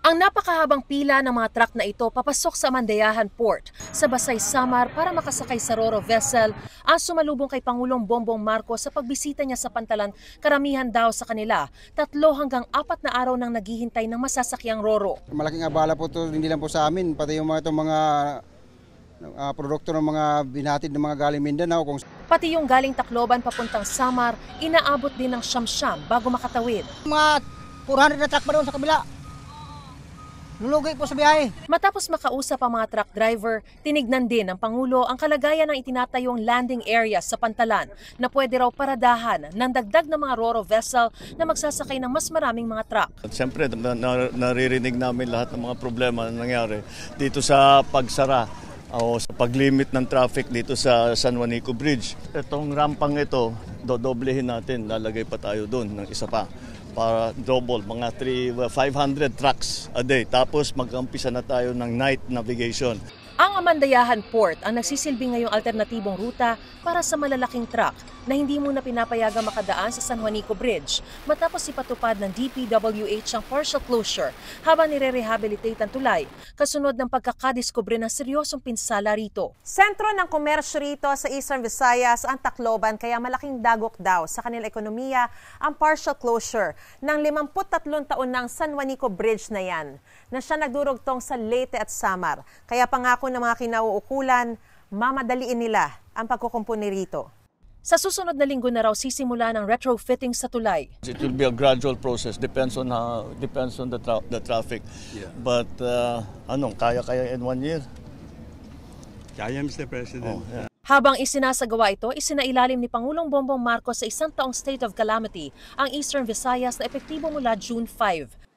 Ang napakahabang pila ng mga truck na ito papasok sa Mandayahan Port sa Basay, Samar para makasakay sa Ro-Ro vessel ang sumalubong kay Pangulong Bongbong Marcos sa pagbisita niya sa Pantalan. Karamihan daw sa kanila, 3 hanggang 4 na araw nang naghihintay ng masasakyang Ro-Ro. Malaking abala po ito, hindi lang po sa amin, pati yung mga produkto ng mga binatid ng mga galing Mindanao. Pati yung galing Tacloban papuntang Samar, inaabot din ng siyam-siyam bago makatawid. Mga 400 na truck pa doon sa kabila. Lulugay po sa biyahe. Matapos makausap ang mga truck driver, tinignan din ng Pangulo ang kalagayan ng itinatayong landing area sa Pantalan na pwede raw paradahan ng dagdag na mga Ro-Ro vessel na magsasakay ng mas maraming mga truck. At siyempre, naririnig namin lahat ng mga problema na nangyari dito sa pagsara o sa paglimit ng traffic dito sa San Juanico Bridge. Itong rampang ito, dodoblehin natin, lalagay pa tayo doon ng isa pa. Para double, mga 500 trucks a day. Tapos mag-umpisa na tayo ng night navigation. Ang Mandayahan Port ang nagsisilbi ngayong alternatibong ruta para sa malalaking truck na hindi muna pinapayagang makadaan sa San Juanico Bridge matapos ipatupad ng DPWH ang partial closure habang nire-rehabilitate ang tulay kasunod ng pagkakadiskubre ng seryosong pinsala rito. Sentro ng komersyo rito sa Eastern Visayas ang Tacloban kaya malaking dagok daw sa kanilang ekonomiya ang partial closure ng 53 taon ng San Juanico Bridge na yan na siya nagdurugtong sa Leyte at Samar. Kaya pangako ng mga kinauukulan, mamadaliin nila ang pagkukumpuni rito. Sa susunod na linggo na raw sisimula ng retrofitting sa tulay. It will be a gradual process, depends on the traffic. Yeah. But kaya in 1 year? Kaya, Mr. President. Yeah. Habang isinasagawa ito, isinailalim ni Pangulong Bongbong Marcos sa 1 taong state of calamity ang Eastern Visayas na epektibo mula June 5.